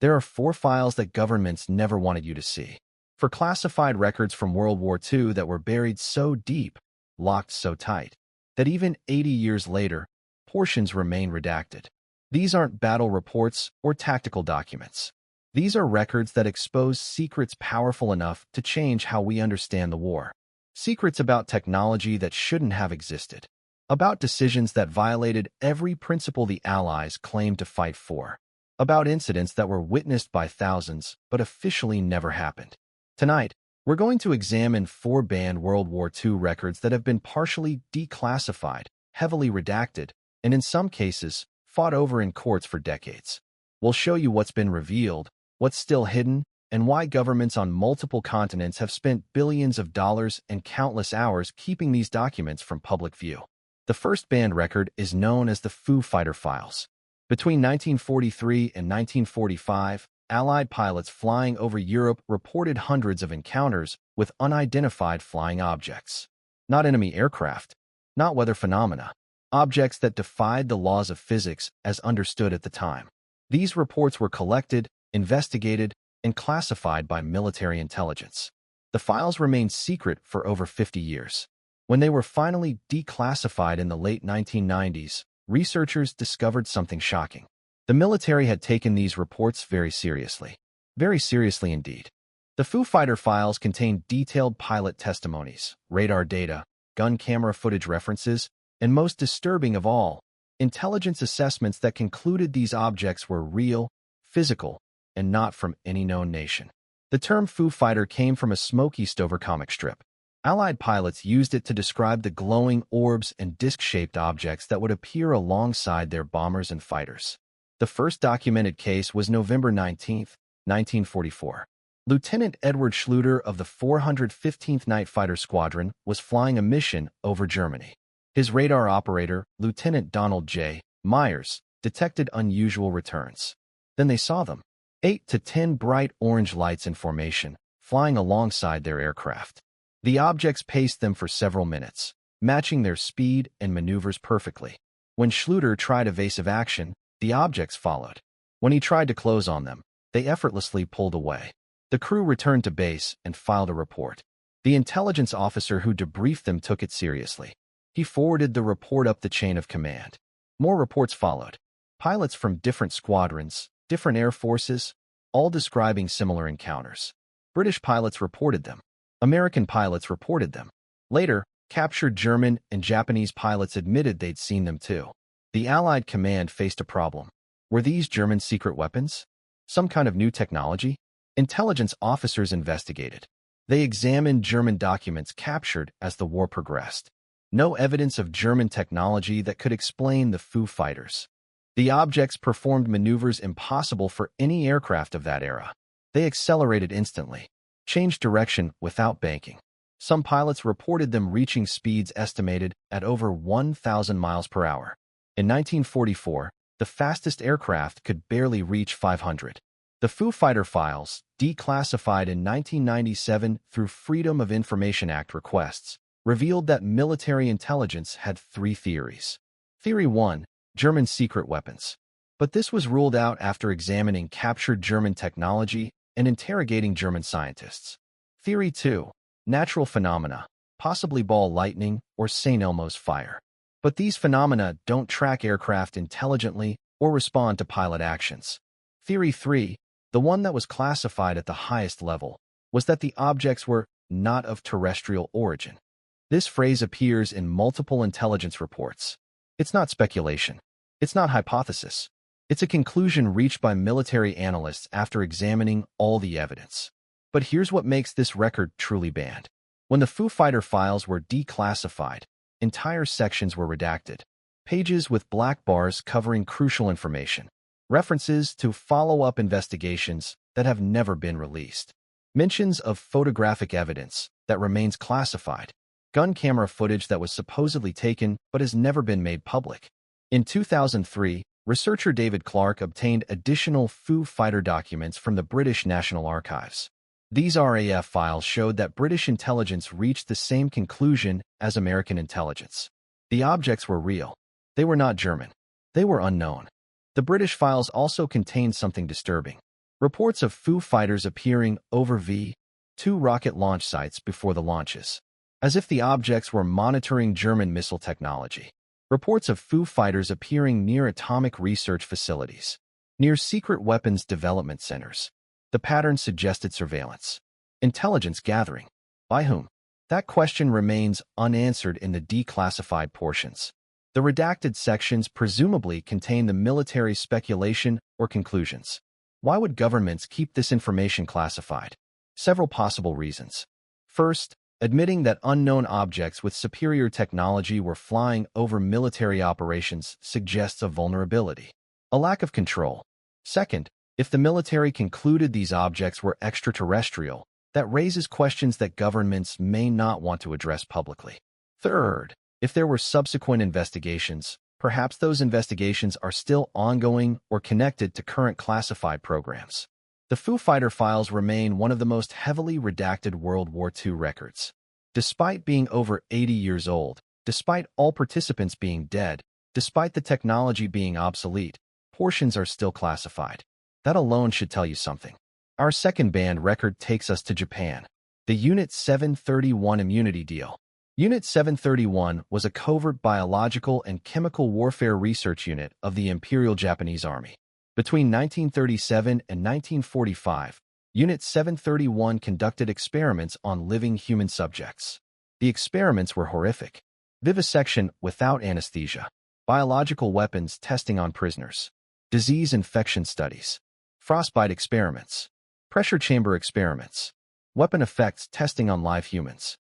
There are 4 files that governments never wanted you to see. For classified records from World War II that were buried so deep, locked so tight, that even 80 years later, portions remain redacted. These aren't battle reports or tactical documents. These are records that expose secrets powerful enough to change how we understand the war. Secrets about technology that shouldn't have existed. About decisions that violated every principle the Allies claimed to fight for. About incidents that were witnessed by thousands but officially never happened. Tonight, we're going to examine 4 banned World War II records that have been partially declassified, heavily redacted, and in some cases, fought over in courts for decades. We'll show you what's been revealed, what's still hidden, and why governments on multiple continents have spent billions of dollars and countless hours keeping these documents from public view. The first banned record is known as the Foo Fighter Files. Between 1943 and 1945, Allied pilots flying over Europe reported hundreds of encounters with unidentified flying objects. Not enemy aircraft, not weather phenomena, objects that defied the laws of physics as understood at the time. These reports were collected, investigated, and classified by military intelligence. The files remained secret for over 50 years. When they were finally declassified in the late 1990s, researchers discovered something shocking. The military had taken these reports very seriously indeed. The Foo Fighter files contained detailed pilot testimonies, radar data, gun camera footage references, and most disturbing of all, intelligence assessments that concluded these objects were real, physical, and not from any known nation. The term Foo Fighter came from a Smokey Stover comic strip. Allied pilots used it to describe the glowing orbs and disc-shaped objects that would appear alongside their bombers and fighters. The first documented case was November 19, 1944. Lieutenant Edward Schluter of the 415th Night Fighter Squadron was flying a mission over Germany. His radar operator, Lieutenant Donald J. Myers, detected unusual returns. Then they saw them. 8 to 10 bright orange lights in formation, flying alongside their aircraft. The objects paced them for several minutes, matching their speed and maneuvers perfectly. When Schluter tried evasive action, the objects followed. When he tried to close on them, they effortlessly pulled away. The crew returned to base and filed a report. The intelligence officer who debriefed them took it seriously. He forwarded the report up the chain of command. More reports followed. Pilots from different squadrons, different air forces, all describing similar encounters. British pilots reported them. American pilots reported them. Later, captured German and Japanese pilots admitted they'd seen them too. The Allied command faced a problem. Were these German secret weapons? Some kind of new technology? Intelligence officers investigated. They examined German documents captured as the war progressed. No evidence of German technology that could explain the Foo Fighters. The objects performed maneuvers impossible for any aircraft of that era. They accelerated instantly, changed direction without banking. Some pilots reported them reaching speeds estimated at over 1,000 miles per hour. In 1944, the fastest aircraft could barely reach 500. The Foo Fighter files, declassified in 1997 through Freedom of Information Act requests, revealed that military intelligence had 3 theories. Theory 1, German secret weapons. But this was ruled out after examining captured German technology and interrogating German scientists. Theory 2, natural phenomena, possibly ball lightning or St. Elmo's fire. But these phenomena don't track aircraft intelligently or respond to pilot actions. Theory 3, the one that was classified at the highest level, was that the objects were not of terrestrial origin. This phrase appears in multiple intelligence reports. It's not speculation. It's not hypothesis. It's a conclusion reached by military analysts after examining all the evidence. But here's what makes this record truly banned. When the Foo Fighter files were declassified, entire sections were redacted. Pages with black bars covering crucial information. References to follow-up investigations that have never been released. Mentions of photographic evidence that remains classified. Gun camera footage that was supposedly taken but has never been made public. In 2003, researcher David Clark obtained additional Foo Fighter documents from the British National Archives. These RAF files showed that British intelligence reached the same conclusion as American intelligence. The objects were real. They were not German. They were unknown. The British files also contained something disturbing. Reports of Foo Fighters appearing over V-2 rocket launch sites before the launches, as if the objects were monitoring German missile technology. Reports of Foo Fighters appearing near atomic research facilities, near secret weapons development centers. The pattern suggested surveillance. Intelligence gathering. By whom? That question remains unanswered in the declassified portions. The redacted sections presumably contain the military speculation or conclusions. Why would governments keep this information classified? Several possible reasons. First, admitting that unknown objects with superior technology were flying over military operations suggests a vulnerability, a lack of control. Second, if the military concluded these objects were extraterrestrial, that raises questions that governments may not want to address publicly. Third, if there were subsequent investigations, perhaps those investigations are still ongoing or connected to current classified programs. The Foo Fighter files remain one of the most heavily redacted World War II records. Despite being over 80 years old, despite all participants being dead, despite the technology being obsolete, portions are still classified. That alone should tell you something. Our second banned record takes us to Japan. The Unit 731 immunity deal. Unit 731 was a covert biological and chemical warfare research unit of the Imperial Japanese Army. Between 1937 and 1945, Unit 731 conducted experiments on living human subjects. The experiments were horrific. Vivisection without anesthesia, biological weapons testing on prisoners, disease infection studies, frostbite experiments, pressure chamber experiments, weapon effects testing on live humans.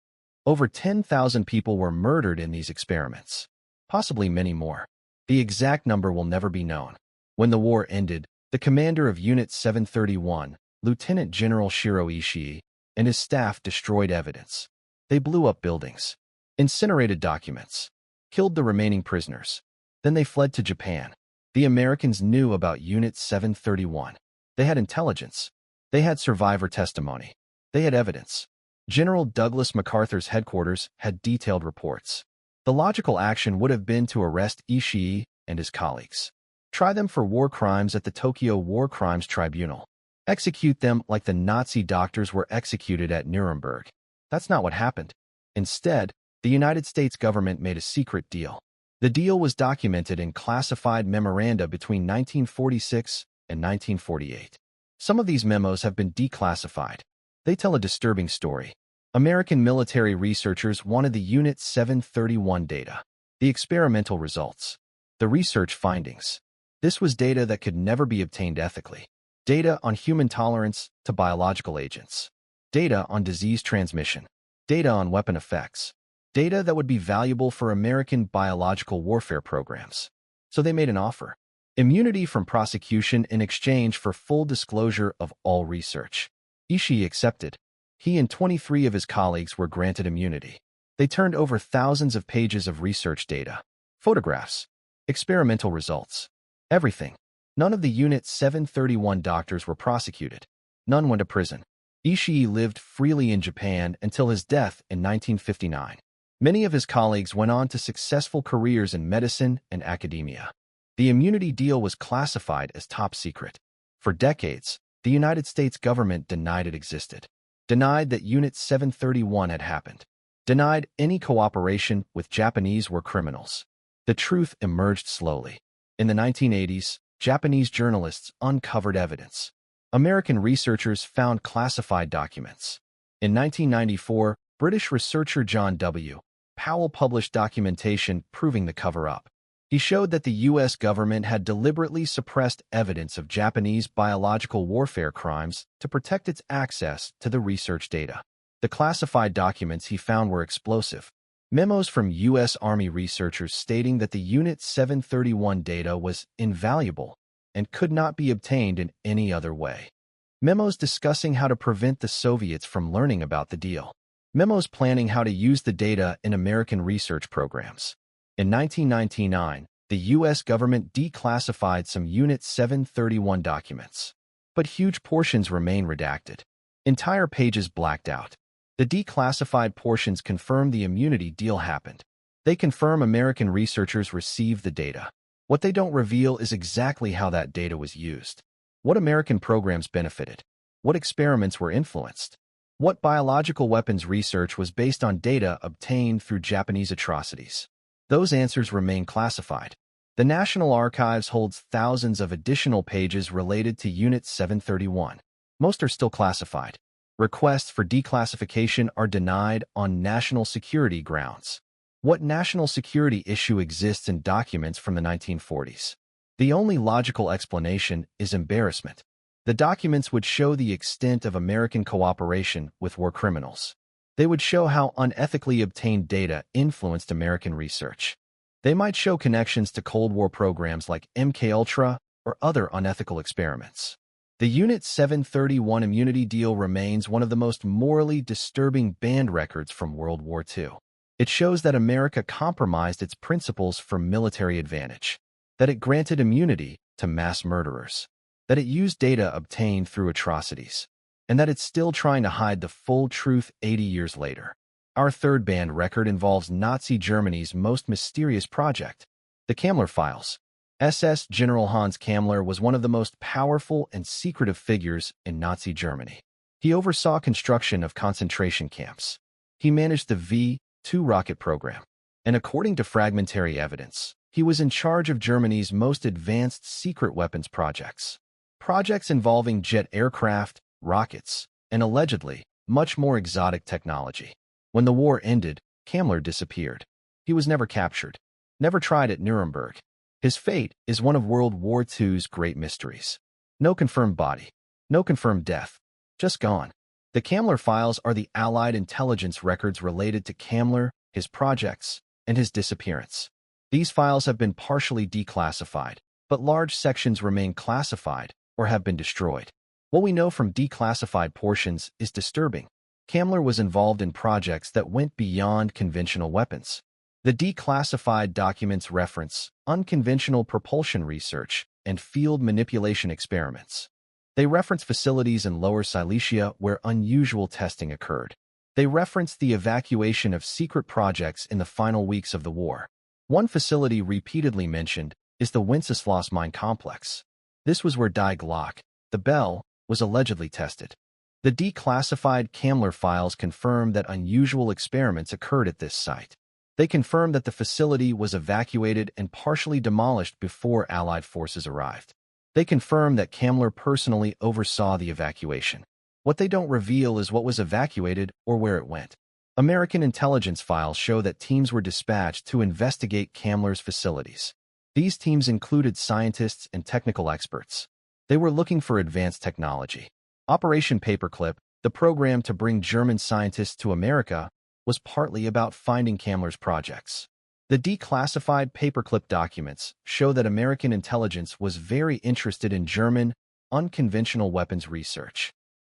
Over 10,000 people were murdered in these experiments, possibly many more. The exact number will never be known. When the war ended, the commander of Unit 731, Lieutenant General Shiro Ishii, and his staff destroyed evidence. They blew up buildings, incinerated documents, killed the remaining prisoners. Then they fled to Japan. The Americans knew about Unit 731. They had intelligence. They had survivor testimony. They had evidence. General Douglas MacArthur's headquarters had detailed reports. The logical action would have been to arrest Ishii and his colleagues. Try them for war crimes at the Tokyo War Crimes Tribunal. Execute them like the Nazi doctors were executed at Nuremberg. That's not what happened. Instead, the United States government made a secret deal. The deal was documented in classified memoranda between 1946 and 1948. Some of these memos have been declassified. They tell a disturbing story. American military researchers wanted the Unit 731 data, the experimental results, the research findings. This was data that could never be obtained ethically. Data on human tolerance to biological agents. Data on disease transmission. Data on weapon effects. Data that would be valuable for American biological warfare programs. So they made an offer. Immunity from prosecution in exchange for full disclosure of all research. Ishii accepted. He and 23 of his colleagues were granted immunity. They turned over thousands of pages of research data, photographs, experimental results, everything. None of the Unit 731 doctors were prosecuted. None went to prison. Ishii lived freely in Japan until his death in 1959. Many of his colleagues went on to successful careers in medicine and academia. The immunity deal was classified as top secret. For decades, the United States government denied it existed, denied that Unit 731 had happened, denied any cooperation with Japanese war criminals. The truth emerged slowly. In the 1980s, Japanese journalists uncovered evidence. American researchers found classified documents. In 1994, British researcher John W. Powell published documentation proving the cover-up. He showed that the U.S. government had deliberately suppressed evidence of Japanese biological warfare crimes to protect its access to the research data. The classified documents he found were explosive. Memos from U.S. Army researchers stating that the Unit 731 data was invaluable and could not be obtained in any other way. Memos discussing how to prevent the Soviets from learning about the deal. Memos planning how to use the data in American research programs. In 1999, the U.S. government declassified some Unit 731 documents, but huge portions remain redacted. Entire pages blacked out. The declassified portions confirm the immunity deal happened. They confirm American researchers received the data. What they don't reveal is exactly how that data was used. What American programs benefited? What experiments were influenced? What biological weapons research was based on data obtained through Japanese atrocities? Those answers remain classified. The National Archives holds thousands of additional pages related to Unit 731. Most are still classified. Requests for declassification are denied on national security grounds. What national security issue exists in documents from the 1940s? The only logical explanation is embarrassment. The documents would show the extent of American cooperation with war criminals. They would show how unethically obtained data influenced American research. They might show connections to Cold War programs like MKUltra or other unethical experiments. The Unit 731 immunity deal remains one of the most morally disturbing banned records from World War II. It shows that America compromised its principles for military advantage, that it granted immunity to mass murderers, that it used data obtained through atrocities, and that it's still trying to hide the full truth 80 years later. Our third banned record involves Nazi Germany's most mysterious project, the Kammler Files. SS General Hans Kammler was one of the most powerful and secretive figures in Nazi Germany. He oversaw construction of concentration camps. He managed the V-2 rocket program. And according to fragmentary evidence, he was in charge of Germany's most advanced secret weapons projects. Projects involving jet aircraft, rockets, and allegedly, much more exotic technology. When the war ended, Kammler disappeared. He was never captured, never tried at Nuremberg. His fate is one of World War II's great mysteries. No confirmed body, no confirmed death, just gone. The Kammler Files are the Allied intelligence records related to Kammler, his projects, and his disappearance. These files have been partially declassified, but large sections remain classified or have been destroyed. What we know from declassified portions is disturbing. Kammler was involved in projects that went beyond conventional weapons. The declassified documents reference unconventional propulsion research and field manipulation experiments. They reference facilities in Lower Silesia where unusual testing occurred. They reference the evacuation of secret projects in the final weeks of the war. One facility repeatedly mentioned is the Wenceslas mine complex. This was where Die Glock, the bell, was allegedly tested. The declassified Kammler files confirm that unusual experiments occurred at this site. They confirm that the facility was evacuated and partially demolished before Allied forces arrived. They confirm that Kammler personally oversaw the evacuation. What they don't reveal is what was evacuated or where it went. American intelligence files show that teams were dispatched to investigate Kammler's facilities. These teams included scientists and technical experts. They were looking for advanced technology. Operation Paperclip, the program to bring German scientists to America, was partly about finding Kammler's projects. The declassified paperclip documents show that American intelligence was very interested in German, unconventional weapons research.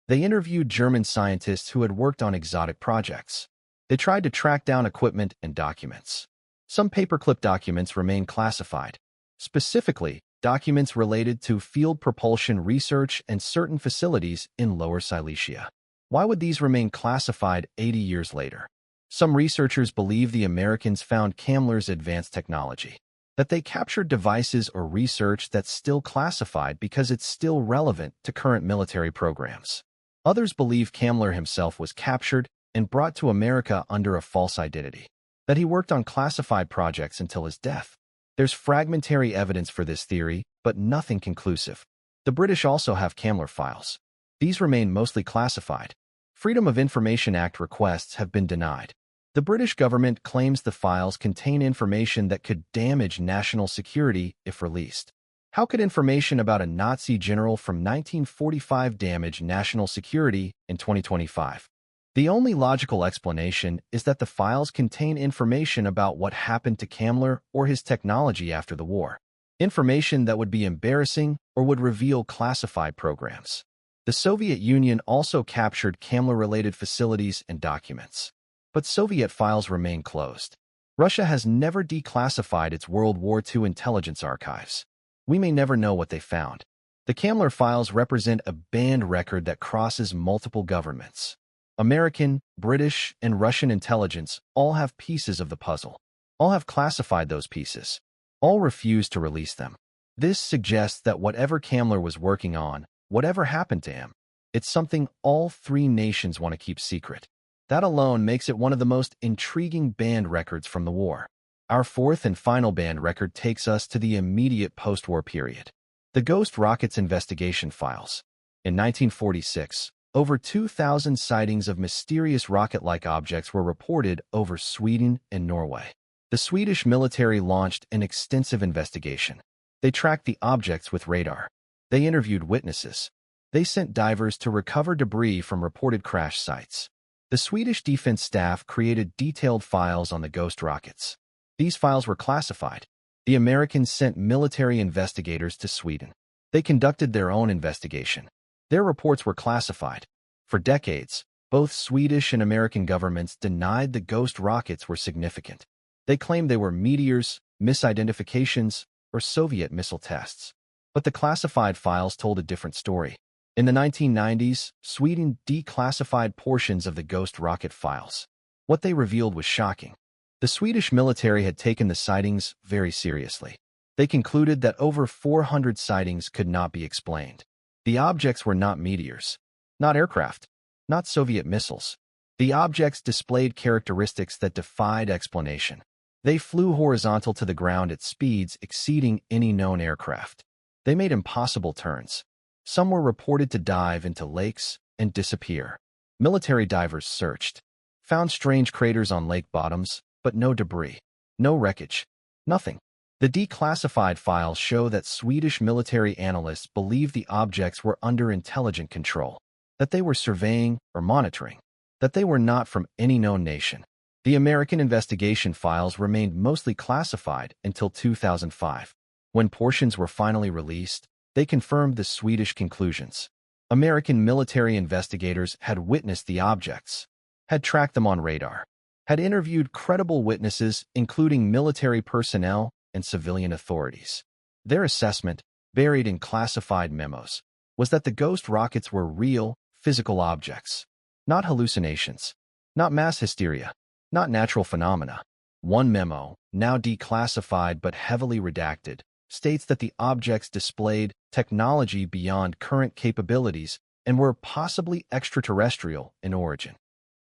They interviewed German scientists who had worked on exotic projects. They tried to track down equipment and documents. Some paperclip documents remain classified. Specifically, documents related to field propulsion research and certain facilities in Lower Silesia. Why would these remain classified 80 years later? Some researchers believe the Americans found Kammler's advanced technology, that they captured devices or research that's still classified because it's still relevant to current military programs. Others believe Kammler himself was captured and brought to America under a false identity, that he worked on classified projects until his death. There's fragmentary evidence for this theory, but nothing conclusive. The British also have Kammler files. These remain mostly classified. Freedom of Information Act requests have been denied. The British government claims the files contain information that could damage national security if released. How could information about a Nazi general from 1945 damage national security in 2025? The only logical explanation is that the files contain information about what happened to Kammler or his technology after the war. Information that would be embarrassing or would reveal classified programs. The Soviet Union also captured Kammler-related facilities and documents. But Soviet files remain closed. Russia has never declassified its World War II intelligence archives. We may never know what they found. The Kammler files represent a banned record that crosses multiple governments. American, British, and Russian intelligence all have pieces of the puzzle. All have classified those pieces. All refuse to release them. This suggests that whatever Kammler was working on, whatever happened to him, it's something all three nations want to keep secret. That alone makes it one of the most intriguing banned records from the war. Our fourth and final banned record takes us to the immediate post-war period. The Ghost Rockets Investigation Files. In 1946, over 2,000 sightings of mysterious rocket-like objects were reported over Sweden and Norway. The Swedish military launched an extensive investigation. They tracked the objects with radar. They interviewed witnesses. They sent divers to recover debris from reported crash sites. The Swedish defense staff created detailed files on the ghost rockets. These files were classified. The Americans sent military investigators to Sweden. They conducted their own investigation. Their reports were classified. For decades, both Swedish and American governments denied the ghost rockets were significant. They claimed they were meteors, misidentifications, or Soviet missile tests. But the classified files told a different story. In the 1990s, Sweden declassified portions of the ghost rocket files. What they revealed was shocking. The Swedish military had taken the sightings very seriously. They concluded that over 400 sightings could not be explained. The objects were not meteors, not aircraft, not Soviet missiles. The objects displayed characteristics that defied explanation. They flew horizontal to the ground at speeds exceeding any known aircraft. They made impossible turns. Some were reported to dive into lakes and disappear. Military divers searched, found strange craters on lake bottoms, but no debris, no wreckage, nothing. The declassified files show that Swedish military analysts believed the objects were under intelligent control, that they were surveying or monitoring, that they were not from any known nation. The American investigation files remained mostly classified until 2005. When portions were finally released, they confirmed the Swedish conclusions. American military investigators had witnessed the objects, had tracked them on radar, had interviewed credible witnesses, including military personnel and civilian authorities. Their assessment, buried in classified memos, was that the ghost rockets were real, physical objects, not hallucinations, not mass hysteria, not natural phenomena. One memo, now declassified but heavily redacted, states that the objects displayed technology beyond current capabilities and were possibly extraterrestrial in origin.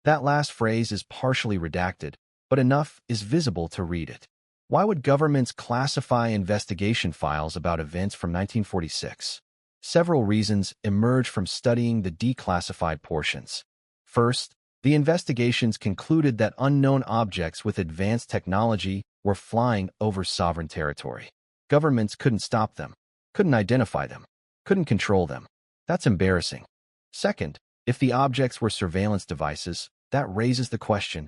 That last phrase is partially redacted, but enough is visible to read it. Why would governments classify investigation files about events from 1946? Several reasons emerge from studying the declassified portions. First, the investigations concluded that unknown objects with advanced technology were flying over sovereign territory. Governments couldn't stop them, couldn't identify them, couldn't control them. That's embarrassing. Second, if the objects were surveillance devices, that raises the question,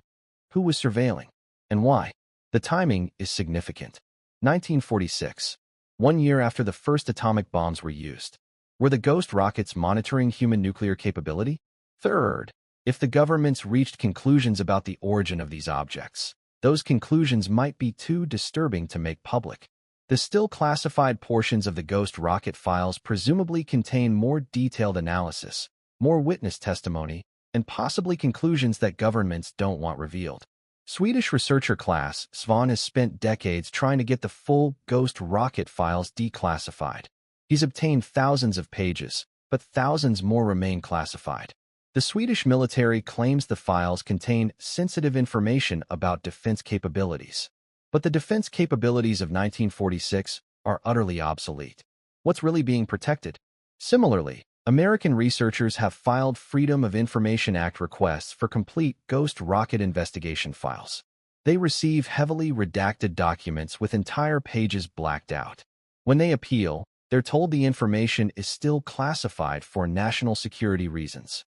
who was surveilling and why? The timing is significant. 1946, 1 year after the first atomic bombs were used. Were the ghost rockets monitoring human nuclear capability? Third, if the governments reached conclusions about the origin of these objects, those conclusions might be too disturbing to make public. The still classified portions of the ghost rocket files presumably contain more detailed analysis, more witness testimony, and possibly conclusions that governments don't want revealed. Swedish researcher Claes Svahn has spent decades trying to get the full ghost rocket files declassified. He's obtained thousands of pages, but thousands more remain classified. The Swedish military claims the files contain sensitive information about defense capabilities. But the defense capabilities of 1946 are utterly obsolete. What's really being protected? Similarly, American researchers have filed Freedom of Information Act requests for complete ghost rocket investigation files. They receive heavily redacted documents with entire pages blacked out. When they appeal, they're told the information is still classified for national security reasons.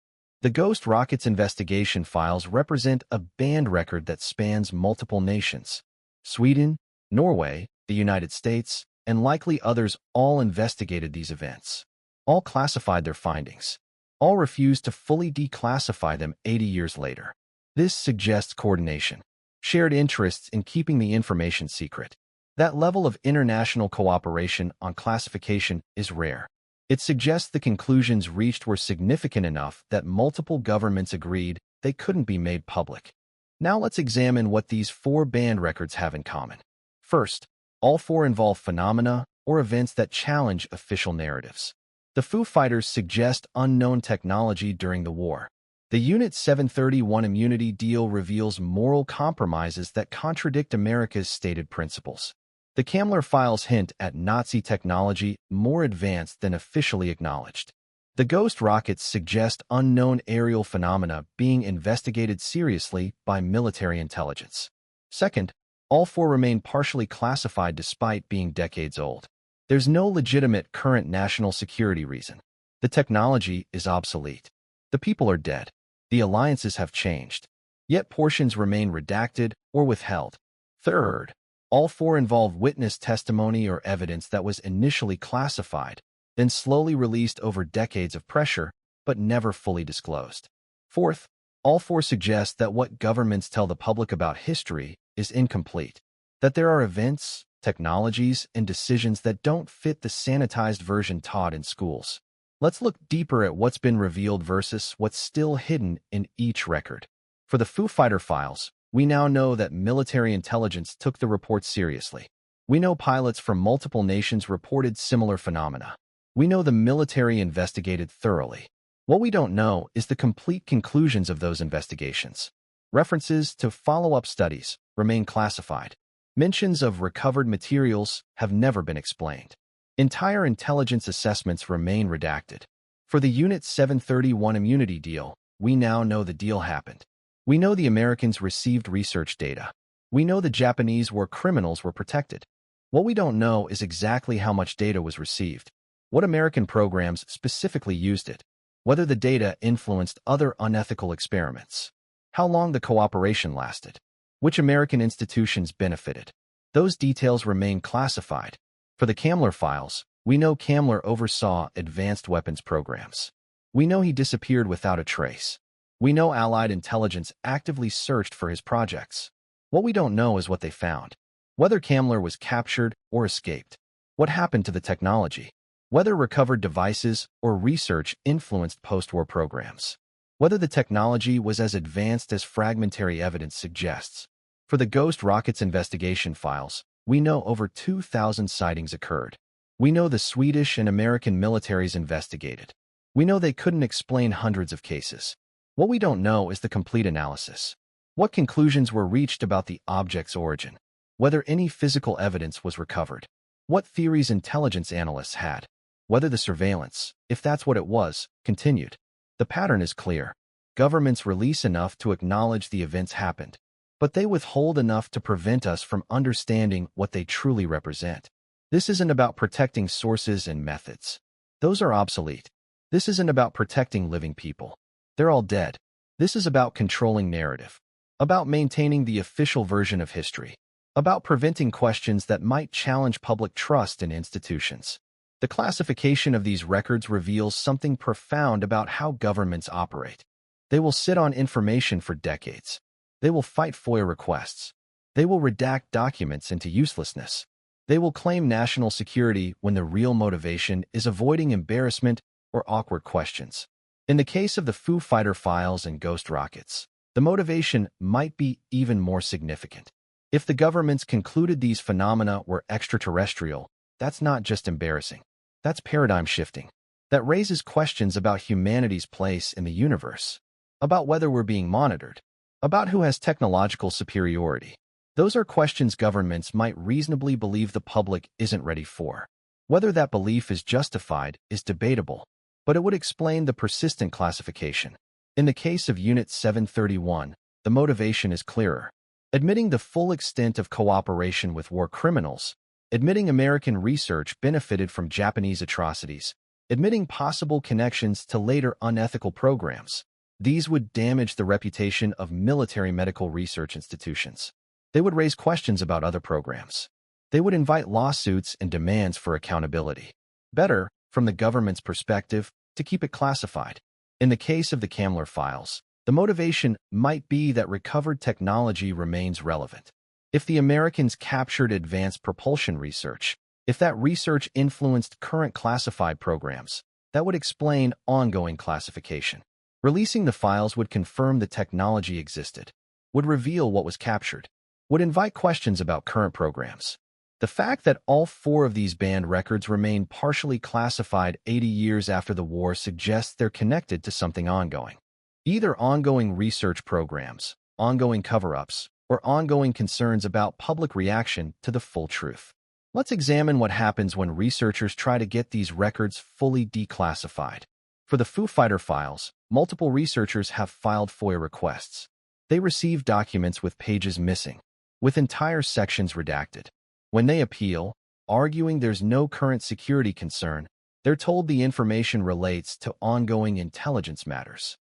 The ghost rockets investigation files represent a banned record that spans multiple nations. Sweden, Norway, the United States, and likely others all investigated these events. All classified their findings. All refused to fully declassify them 80 years later. This suggests coordination, shared interests in keeping the information secret. That level of international cooperation on classification is rare. It suggests the conclusions reached were significant enough that multiple governments agreed they couldn't be made public. Now let's examine what these 4 banned records have in common. First, all 4 involve phenomena or events that challenge official narratives. The Foo Fighters suggest unknown technology during the war. The Unit 731 immunity deal reveals moral compromises that contradict America's stated principles. The Kammler files hint at Nazi technology more advanced than officially acknowledged. The ghost rockets suggest unknown aerial phenomena being investigated seriously by military intelligence. Second, all four remain partially classified despite being decades old. There's no legitimate current national security reason. The technology is obsolete. The people are dead. The alliances have changed. Yet portions remain redacted or withheld. Third, all four involve witness testimony or evidence that was initially classified, then slowly released over decades of pressure, but never fully disclosed. Fourth, all four suggest that what governments tell the public about history is incomplete, that there are events, technologies, and decisions that don't fit the sanitized version taught in schools. Let's look deeper at what's been revealed versus what's still hidden in each record. For the Foo Fighter files, we now know that military intelligence took the reports seriously. We know pilots from multiple nations reported similar phenomena. We know the military investigated thoroughly. What we don't know is the complete conclusions of those investigations. References to follow-up studies remain classified. Mentions of recovered materials have never been explained. Entire intelligence assessments remain redacted. For the Unit 731 immunity deal, we now know the deal happened. We know the Americans received research data. We know the Japanese war criminals were protected. What we don't know is exactly how much data was received, what American programs specifically used it, whether the data influenced other unethical experiments, how long the cooperation lasted, which American institutions benefited. Those details remain classified. For the Kammler files, we know Kammler oversaw advanced weapons programs. We know he disappeared without a trace. We know Allied intelligence actively searched for his projects. What we don't know is what they found, whether Kammler was captured or escaped, what happened to the technology, whether recovered devices or research influenced post-war programs, whether the technology was as advanced as fragmentary evidence suggests. For the Ghost Rockets investigation files, we know over 2,000 sightings occurred. We know the Swedish and American militaries investigated. We know they couldn't explain hundreds of cases. What we don't know is the complete analysis. What conclusions were reached about the object's origin? Whether any physical evidence was recovered? What theories intelligence analysts had? Whether the surveillance, if that's what it was, continued? The pattern is clear. Governments release enough to acknowledge the events happened, but they withhold enough to prevent us from understanding what they truly represent. This isn't about protecting sources and methods. Those are obsolete. This isn't about protecting living people. They're all dead. This is about controlling narrative, about maintaining the official version of history, about preventing questions that might challenge public trust in institutions. The classification of these records reveals something profound about how governments operate. They will sit on information for decades. They will fight FOIA requests. They will redact documents into uselessness. They will claim national security when the real motivation is avoiding embarrassment or awkward questions. In the case of the Foo Fighter files and Ghost Rockets, the motivation might be even more significant. If the governments concluded these phenomena were extraterrestrial, that's not just embarrassing. That's paradigm shifting. That raises questions about humanity's place in the universe, about whether we're being monitored, about who has technological superiority. Those are questions governments might reasonably believe the public isn't ready for. Whether that belief is justified is debatable, but it would explain the persistent classification. In the case of Unit 731, the motivation is clearer. Admitting the full extent of cooperation with war criminals, admitting American research benefited from Japanese atrocities, admitting possible connections to later unethical programs. These would damage the reputation of military medical research institutions. They would raise questions about other programs. They would invite lawsuits and demands for accountability. Better, from the government's perspective, to keep it classified. In the case of the Kammler files, the motivation might be that recovered technology remains relevant. If the Americans captured advanced propulsion research, if that research influenced current classified programs, that would explain ongoing classification. Releasing the files would confirm the technology existed, would reveal what was captured, would invite questions about current programs. The fact that all 4 of these banned records remain partially classified 80 years after the war suggests they're connected to something ongoing. Either ongoing research programs, ongoing cover-ups, or ongoing concerns about public reaction to the full truth. Let's examine what happens when researchers try to get these records fully declassified. For the Foo Fighter files, multiple researchers have filed FOIA requests. They receive documents with pages missing, with entire sections redacted. When they appeal, arguing there's no current security concern, they're told the information relates to ongoing intelligence matters.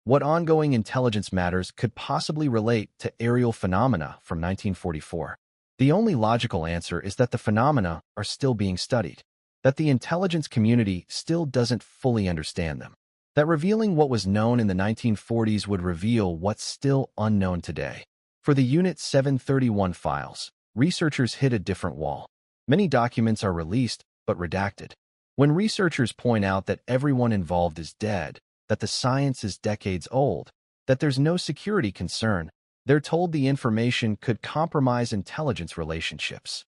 What ongoing intelligence matters could possibly relate to aerial phenomena from 1944? The only logical answer is that the phenomena are still being studied, that the intelligence community still doesn't fully understand them, that revealing what was known in the 1940s would reveal what's still unknown today. For the Unit 731 files, researchers hit a different wall. Many documents are released, but redacted. When researchers point out that everyone involved is dead, that the science is decades old, that there's no security concern, they're told the information could compromise intelligence relationships.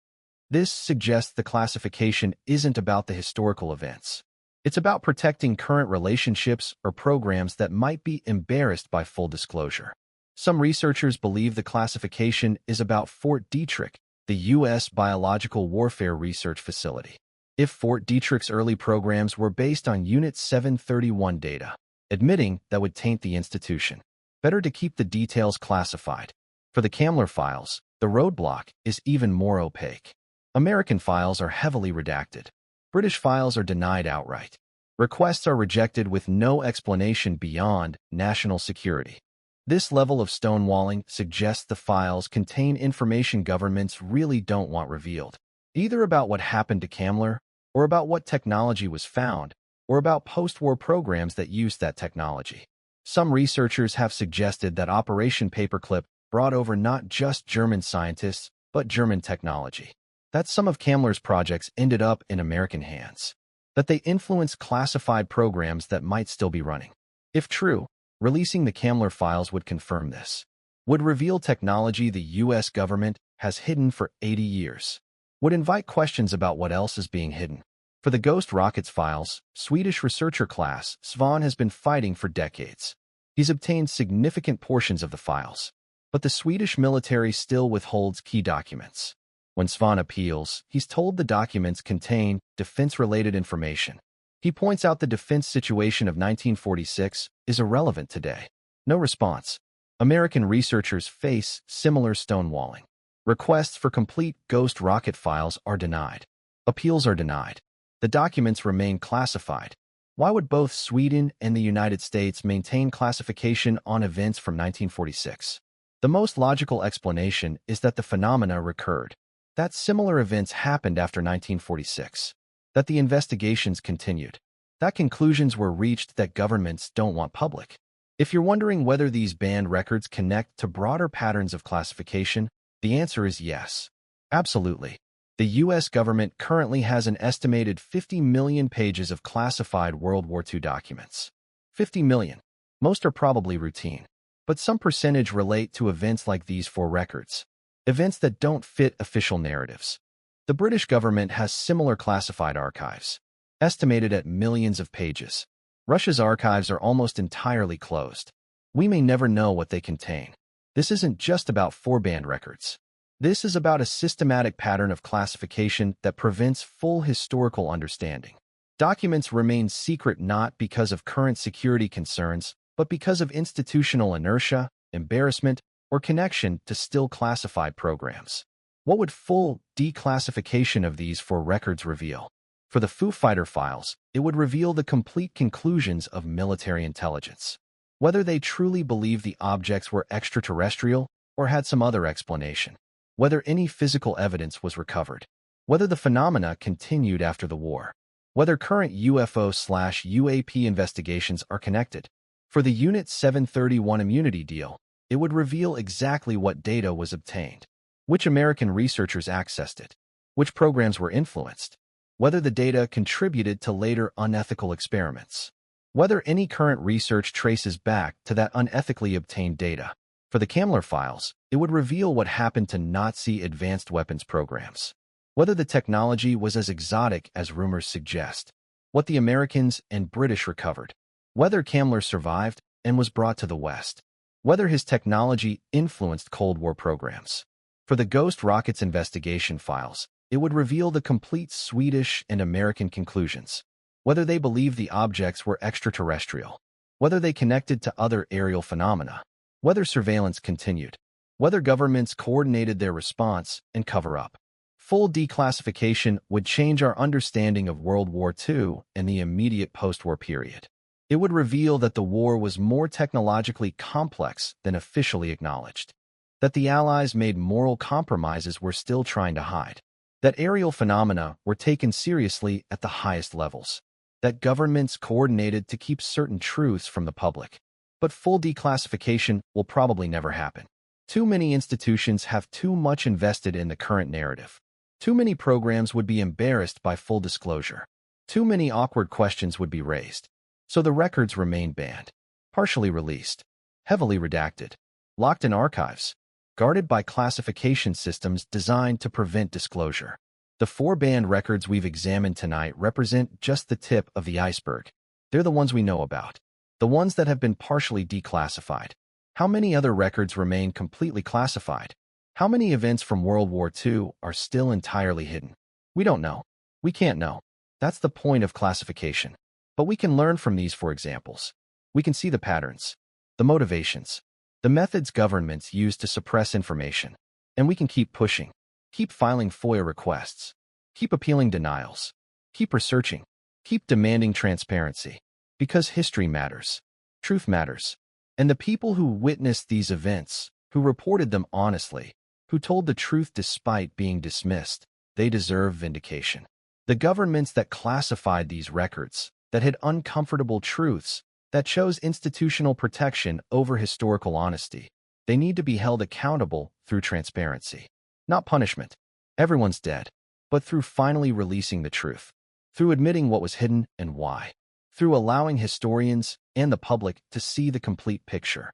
This suggests the classification isn't about the historical events. It's about protecting current relationships or programs that might be embarrassed by full disclosure. Some researchers believe the classification is about Fort Detrick, the U.S. biological warfare research facility. If Fort Detrick's early programs were based on Unit 731 data, admitting that would taint the institution. Better to keep the details classified. For the Kammler files, the roadblock is even more opaque. American files are heavily redacted. British files are denied outright. Requests are rejected with no explanation beyond national security. This level of stonewalling suggests the files contain information governments really don't want revealed, either about what happened to Kammler, or about what technology was found, or about post-war programs that used that technology. Some researchers have suggested that Operation Paperclip brought over not just German scientists, but German technology. That some of Kammler's projects ended up in American hands. That they influenced classified programs that might still be running. If true, releasing the Kammler files would confirm this. Would reveal technology the U.S. government has hidden for 80 years. Would invite questions about what else is being hidden. For the Ghost Rockets files, Swedish researcher class Svan has been fighting for decades. He's obtained significant portions of the files, but the Swedish military still withholds key documents. When Svan appeals, he's told the documents contain defense-related information. He points out the defense situation of 1946 is irrelevant today. No response. American researchers face similar stonewalling. Requests for complete Ghost Rocket files are denied. Appeals are denied. The documents remain classified. Why would both Sweden and the United States maintain classification on events from 1946? The most logical explanation is that the phenomena recurred, that similar events happened after 1946, that the investigations continued, that conclusions were reached that governments don't want public. If you're wondering whether these banned records connect to broader patterns of classification, the answer is yes. Absolutely. The U.S. government currently has an estimated 50 million pages of classified World War II documents. 50 million. Most are probably routine, but some percentage relate to events like these 4 records, events that don't fit official narratives. The British government has similar classified archives, estimated at millions of pages. Russia's archives are almost entirely closed. We may never know what they contain. This isn't just about 4 banned records. This is about a systematic pattern of classification that prevents full historical understanding. Documents remain secret not because of current security concerns, but because of institutional inertia, embarrassment, or connection to still classified programs. What would full declassification of these 4 records reveal? For the Foo Fighter files, it would reveal the complete conclusions of military intelligence. Whether they truly believed the objects were extraterrestrial or had some other explanation. Whether any physical evidence was recovered. Whether the phenomena continued after the war. Whether current UFO/UAP investigations are connected. For the Unit 731 immunity deal, it would reveal exactly what data was obtained, which American researchers accessed it, which programs were influenced, whether the data contributed to later unethical experiments, whether any current research traces back to that unethically obtained data. For the Kammler files, it would reveal what happened to Nazi advanced weapons programs. whether the technology was as exotic as rumors suggest, what the Americans and British recovered, whether Kammler survived and was brought to the West, whether his technology influenced Cold War programs. For the Ghost Rockets investigation files, it would reveal the complete Swedish and American conclusions, whether they believed the objects were extraterrestrial, whether they connected to other aerial phenomena, whether surveillance continued, whether governments coordinated their response and cover-up. Full declassification would change our understanding of World War II and the immediate post-war period. It would reveal that the war was more technologically complex than officially acknowledged, that the Allies made moral compromises we're still trying to hide, that aerial phenomena were taken seriously at the highest levels, that governments coordinated to keep certain truths from the public. But full declassification will probably never happen. Too many institutions have too much invested in the current narrative. Too many programs would be embarrassed by full disclosure. Too many awkward questions would be raised. So the records remain banned, partially released, heavily redacted, locked in archives, guarded by classification systems designed to prevent disclosure. The 4 banned records we've examined tonight represent just the tip of the iceberg. They're the ones we know about, the ones that have been partially declassified. How many other records remain completely classified? How many events from World War II are still entirely hidden? We don't know. We can't know. That's the point of classification. But we can learn from these 4 examples. We can see the patterns, the motivations, the methods governments use to suppress information. And we can keep pushing, keep filing FOIA requests, keep appealing denials, keep researching, keep demanding transparency. Because history matters, truth matters. And the people who witnessed these events, who reported them honestly, who told the truth despite being dismissed, they deserve vindication. The governments that classified these records, that hid uncomfortable truths, that chose institutional protection over historical honesty, they need to be held accountable through transparency. Not punishment. Everyone's dead. But through finally releasing the truth. Through admitting what was hidden and why. Through allowing historians and the public to see the complete picture.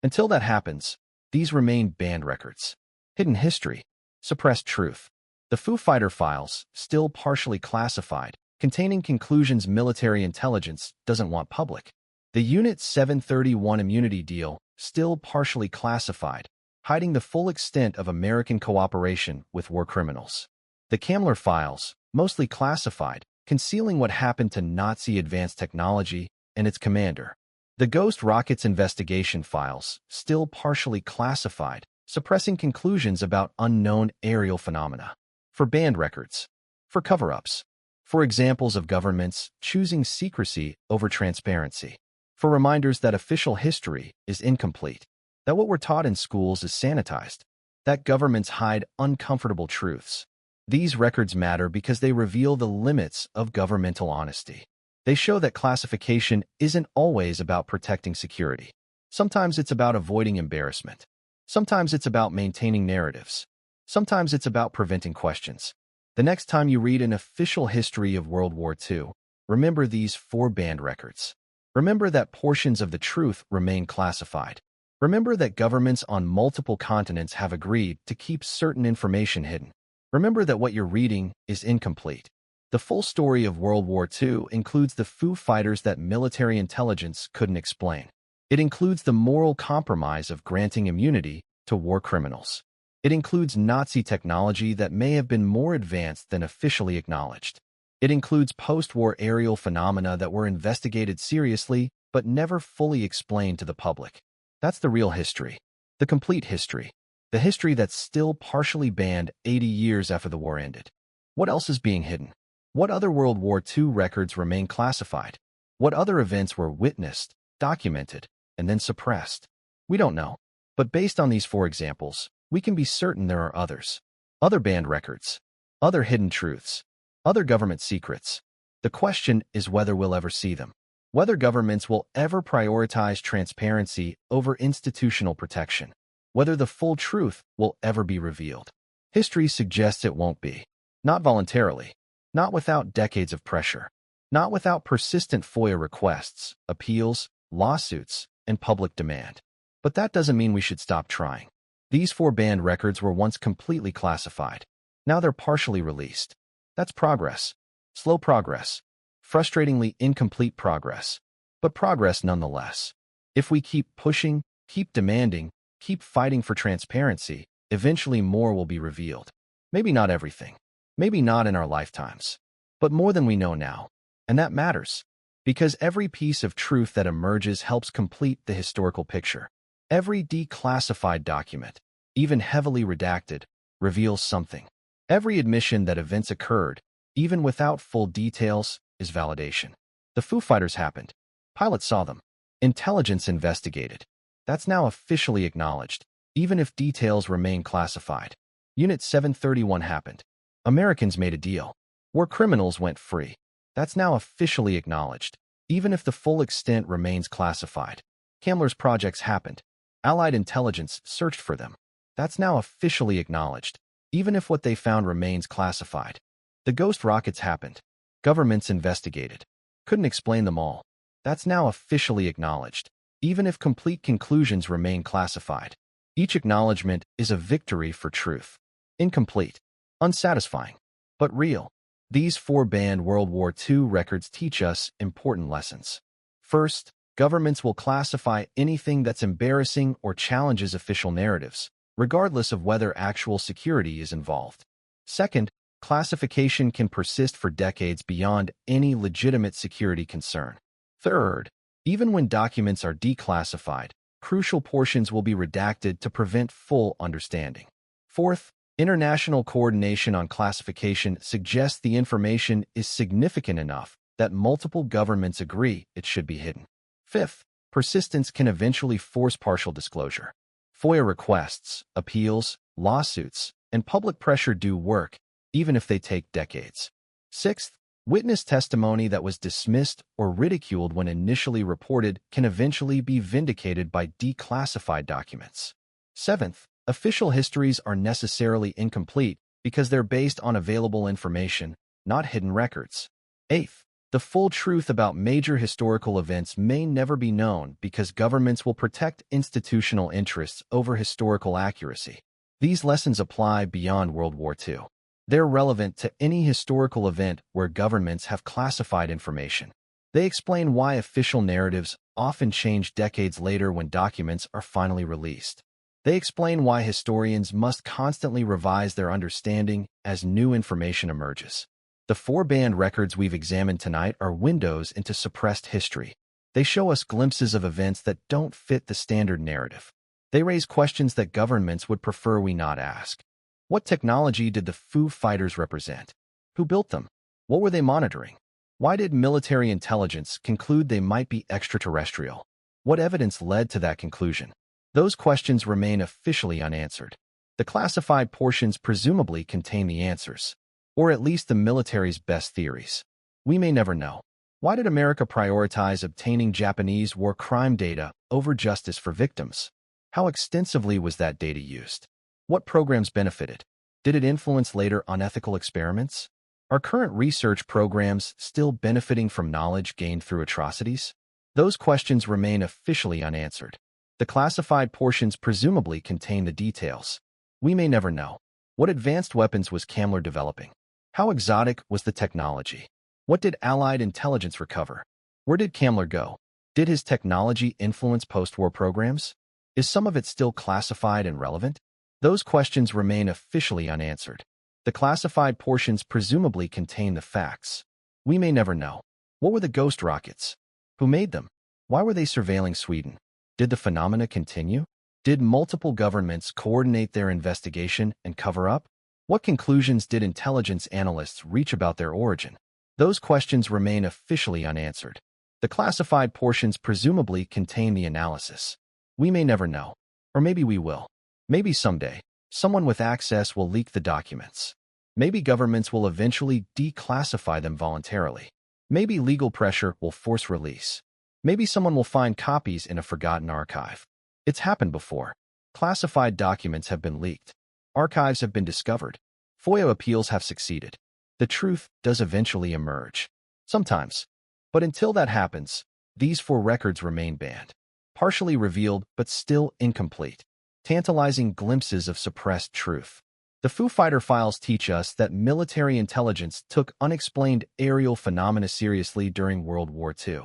Until that happens, these remain banned records. Hidden history. Suppressed truth. The Foo Fighter files, still partially classified, containing conclusions military intelligence doesn't want public. The Unit 731 immunity deal, still partially classified, hiding the full extent of American cooperation with war criminals. The Kammler files, mostly classified, concealing what happened to Nazi advanced technology and its commander. The Ghost Rockets investigation files, still partially classified, suppressing conclusions about unknown aerial phenomena. For banned records. For cover-ups. For examples of governments choosing secrecy over transparency. For reminders that official history is incomplete. That what we're taught in schools is sanitized. That governments hide uncomfortable truths. These records matter because they reveal the limits of governmental honesty. They show that classification isn't always about protecting security. Sometimes it's about avoiding embarrassment. Sometimes it's about maintaining narratives. Sometimes it's about preventing questions. The next time you read an official history of World War II, remember these 4 banned records. Remember that portions of the truth remain classified. Remember that governments on multiple continents have agreed to keep certain information hidden. Remember that what you're reading is incomplete. The full story of World War II includes the Foo Fighters that military intelligence couldn't explain. It includes the moral compromise of granting immunity to war criminals. It includes Nazi technology that may have been more advanced than officially acknowledged. It includes post-war aerial phenomena that were investigated seriously but never fully explained to the public. That's the real history. The complete history. The history that's still partially banned 80 years after the war ended. What else is being hidden? What other World War II records remain classified? What other events were witnessed, documented, and then suppressed? We don't know. But based on these 4 examples, we can be certain there are others. Other banned records. Other hidden truths. Other government secrets. The question is whether we'll ever see them. Whether governments will ever prioritize transparency over institutional protection. Whether the full truth will ever be revealed. History suggests it won't be. Not voluntarily. Not without decades of pressure. Not without persistent FOIA requests, appeals, lawsuits, and public demand. But that doesn't mean we should stop trying. These 4 banned records were once completely classified. Now they're partially released. That's progress. Slow progress. Frustratingly incomplete progress. But progress nonetheless. If we keep pushing, keep demanding, keep fighting for transparency, eventually more will be revealed. Maybe not everything. Maybe not in our lifetimes. But more than we know now. And that matters. Because every piece of truth that emerges helps complete the historical picture. Every declassified document, even heavily redacted, reveals something. Every admission that events occurred, even without full details, is validation. The Foo Fighters happened. Pilots saw them. Intelligence investigated. That's now officially acknowledged, even if details remain classified. Unit 731 happened. Americans made a deal. War criminals went free. That's now officially acknowledged, even if the full extent remains classified. Kammler's projects happened. Allied intelligence searched for them. That's now officially acknowledged, even if what they found remains classified. The ghost rockets happened. Governments investigated. Couldn't explain them all. That's now officially acknowledged, even if complete conclusions remain classified. Each acknowledgement is a victory for truth. Incomplete, unsatisfying, but real. These four-band World War II records teach us important lessons. First, governments will classify anything that's embarrassing or challenges official narratives, regardless of whether actual security is involved. Second, classification can persist for decades beyond any legitimate security concern. Third, even when documents are declassified, crucial portions will be redacted to prevent full understanding. Fourth, international coordination on classification suggests the information is significant enough that multiple governments agree it should be hidden. Fifth, persistence can eventually force partial disclosure. FOIA requests, appeals, lawsuits, and public pressure do work, even if they take decades. Sixth, witness testimony that was dismissed or ridiculed when initially reported can eventually be vindicated by declassified documents. Seventh, official histories are necessarily incomplete because they're based on available information, not hidden records. Eighth, the full truth about major historical events may never be known because governments will protect institutional interests over historical accuracy. These lessons apply beyond World War II. They're relevant to any historical event where governments have classified information. They explain why official narratives often change decades later when documents are finally released. They explain why historians must constantly revise their understanding as new information emerges. The four-band records we've examined tonight are windows into suppressed history. They show us glimpses of events that don't fit the standard narrative. They raise questions that governments would prefer we not ask. What technology did the Foo Fighters represent? Who built them? What were they monitoring? Why did military intelligence conclude they might be extraterrestrial? What evidence led to that conclusion? Those questions remain officially unanswered. The classified portions presumably contain the answers, or at least the military's best theories. We may never know. Why did America prioritize obtaining Japanese war crime data over justice for victims? How extensively was that data used? What programs benefited? Did it influence later unethical experiments? Are current research programs still benefiting from knowledge gained through atrocities? Those questions remain officially unanswered. The classified portions presumably contain the details. We may never know. What advanced weapons was Kammler developing? How exotic was the technology? What did Allied intelligence recover? Where did Kammler go? Did his technology influence post-war programs? Is some of it still classified and relevant? Those questions remain officially unanswered. The classified portions presumably contain the facts. We may never know. What were the ghost rockets? Who made them? Why were they surveilling Sweden? Did the phenomena continue? Did multiple governments coordinate their investigation and cover up? What conclusions did intelligence analysts reach about their origin? Those questions remain officially unanswered. The classified portions presumably contain the analysis. We may never know. Or maybe we will. Maybe someday, someone with access will leak the documents. Maybe governments will eventually declassify them voluntarily. Maybe legal pressure will force release. Maybe someone will find copies in a forgotten archive. It's happened before. Classified documents have been leaked. Archives have been discovered. FOIA appeals have succeeded. The truth does eventually emerge. Sometimes. But until that happens, these four records remain banned. Partially revealed, but still incomplete. Tantalizing glimpses of suppressed truth. The Foo Fighter files teach us that military intelligence took unexplained aerial phenomena seriously during World War II,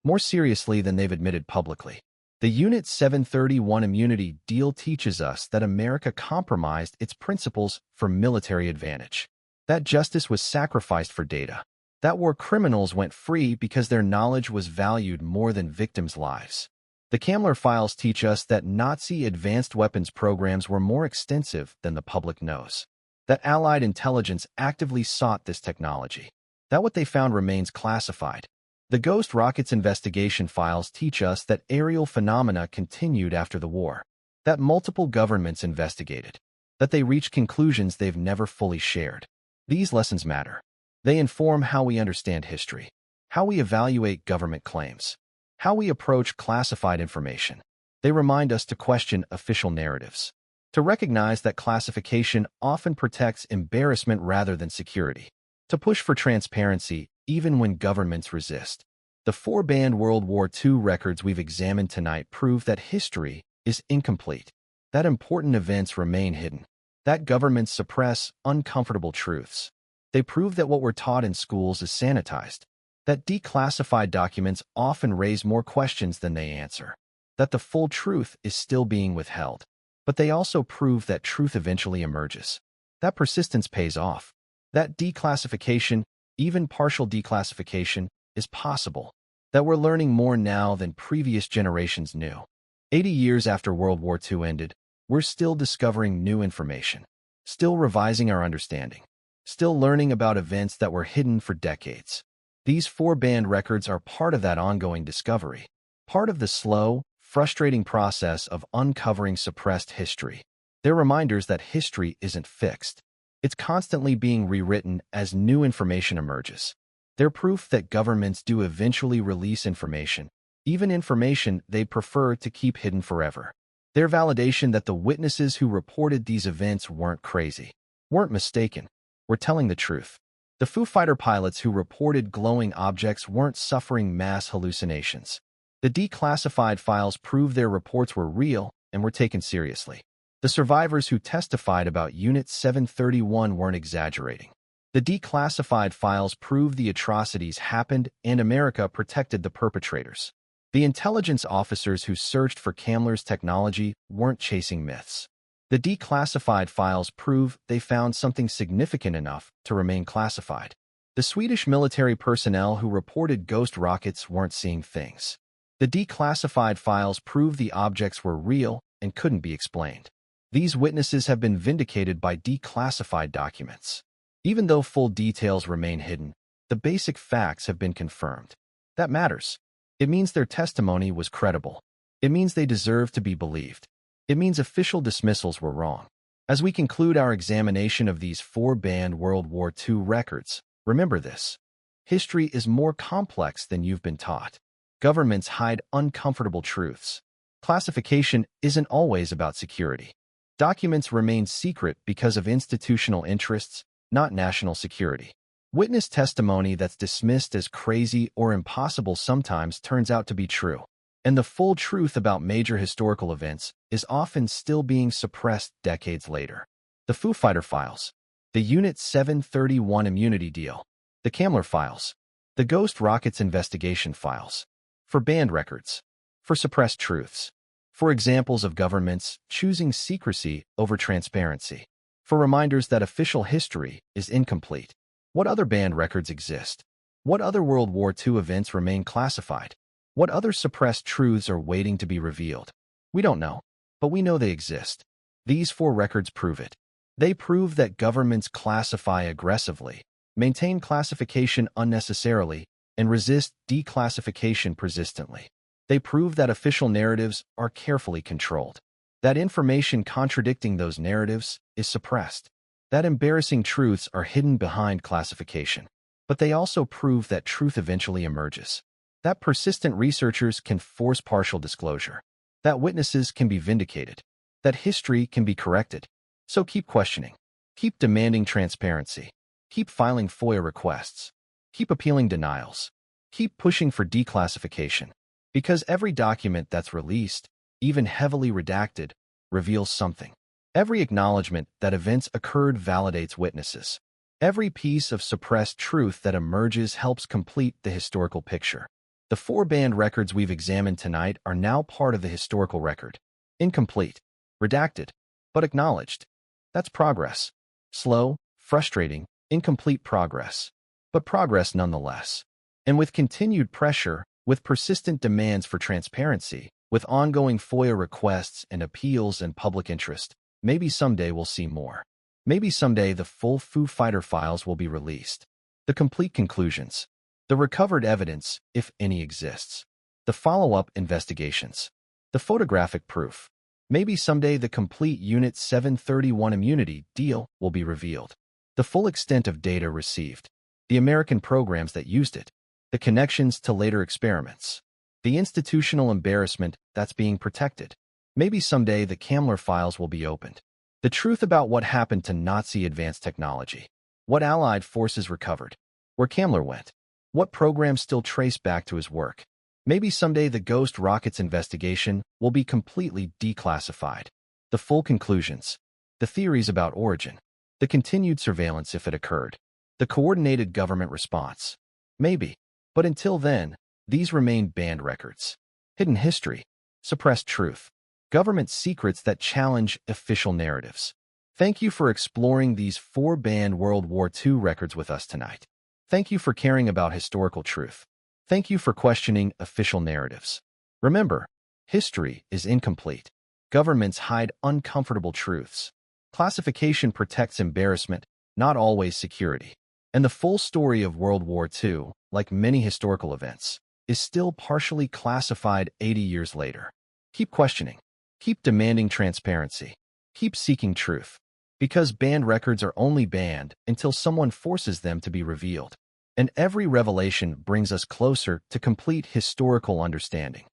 more seriously than they've admitted publicly. The Unit 731 immunity deal teaches us that America compromised its principles for military advantage, that justice was sacrificed for data, that war criminals went free because their knowledge was valued more than victims' lives. The Kammler files teach us that Nazi advanced weapons programs were more extensive than the public knows, that Allied intelligence actively sought this technology, that what they found remains classified. The Ghost Rockets investigation files teach us that aerial phenomena continued after the war, that multiple governments investigated, that they reached conclusions they've never fully shared. These lessons matter. They inform how we understand history, how we evaluate government claims, how we approach classified information. They remind us to question official narratives, to recognize that classification often protects embarrassment rather than security, to push for transparency even when governments resist. The four-band World War II records we've examined tonight prove that history is incomplete, that important events remain hidden, that governments suppress uncomfortable truths. They prove that what we're taught in schools is sanitized, that declassified documents often raise more questions than they answer, that the full truth is still being withheld. But they also prove that truth eventually emerges, that persistence pays off, that declassification, even partial declassification, is possible, that we're learning more now than previous generations knew. 80 years after World War II ended, we're still discovering new information, still revising our understanding, still learning about events that were hidden for decades. These four-band records are part of that ongoing discovery, part of the slow, frustrating process of uncovering suppressed history. They're reminders that history isn't fixed. It's constantly being rewritten as new information emerges. They're proof that governments do eventually release information, even information they prefer to keep hidden forever. They're validation that the witnesses who reported these events weren't crazy, weren't mistaken, were telling the truth. The Foo Fighter pilots who reported glowing objects weren't suffering mass hallucinations. The declassified files prove their reports were real and were taken seriously. The survivors who testified about Unit 731 weren't exaggerating. The declassified files prove the atrocities happened and America protected the perpetrators. The intelligence officers who searched for Kammler's technology weren't chasing myths. The declassified files prove they found something significant enough to remain classified. The Swedish military personnel who reported ghost rockets weren't seeing things. The declassified files prove the objects were real and couldn't be explained. These witnesses have been vindicated by declassified documents. Even though full details remain hidden, the basic facts have been confirmed. That matters. It means their testimony was credible. It means they deserve to be believed. It means official dismissals were wrong. As we conclude our examination of these four-band World War II records, remember this. History is more complex than you've been taught. Governments hide uncomfortable truths. Classification isn't always about security. Documents remain secret because of institutional interests, not national security. Witness testimony that's dismissed as crazy or impossible sometimes turns out to be true. And the full truth about major historical events is often still being suppressed decades later. The Foo Fighter files, the Unit 731 immunity deal, the Kammler files, the Ghost Rockets investigation files, for banned records, for suppressed truths, for examples of governments choosing secrecy over transparency, for reminders that official history is incomplete. What other banned records exist? What other World War II events remain classified? What other suppressed truths are waiting to be revealed? We don't know, but we know they exist. These four records prove it. They prove that governments classify aggressively, maintain classification unnecessarily, and resist declassification persistently. They prove that official narratives are carefully controlled, that information contradicting those narratives is suppressed, that embarrassing truths are hidden behind classification. But they also prove that truth eventually emerges, that persistent researchers can force partial disclosure, that witnesses can be vindicated, that history can be corrected. So keep questioning, keep demanding transparency, keep filing FOIA requests, keep appealing denials, keep pushing for declassification, because every document that's released, even heavily redacted, reveals something. Every acknowledgement that events occurred validates witnesses. Every piece of suppressed truth that emerges helps complete the historical picture. The four banned records we've examined tonight are now part of the historical record. Incomplete, redacted, but acknowledged. That's progress. Slow, frustrating, incomplete progress. But progress nonetheless. And with continued pressure, with persistent demands for transparency, with ongoing FOIA requests and appeals and public interest, maybe someday we'll see more. Maybe someday the full Foo Fighter files will be released. The complete conclusions. The recovered evidence, if any exists. The follow-up investigations. The photographic proof. Maybe someday the complete Unit 731 immunity deal will be revealed. The full extent of data received. The American programs that used it. The connections to later experiments. The institutional embarrassment that's being protected. Maybe someday the Kammler files will be opened. The truth about what happened to Nazi advanced technology. What Allied forces recovered. Where Kammler went. What programs still trace back to his work. Maybe someday the Ghost Rockets investigation will be completely declassified. The full conclusions. The theories about origin. The continued surveillance if it occurred. The coordinated government response. Maybe. But until then, these remain banned records. Hidden history. Suppressed truth. Government secrets that challenge official narratives. Thank you for exploring these four banned World War II records with us tonight. Thank you for caring about historical truth. Thank you for questioning official narratives. Remember, history is incomplete. Governments hide uncomfortable truths. Classification protects embarrassment, not always security. And the full story of World War II, like many historical events, is still partially classified 80 years later. Keep questioning. Keep demanding transparency. Keep seeking truth. Because banned records are only banned until someone forces them to be revealed. And every revelation brings us closer to complete historical understanding.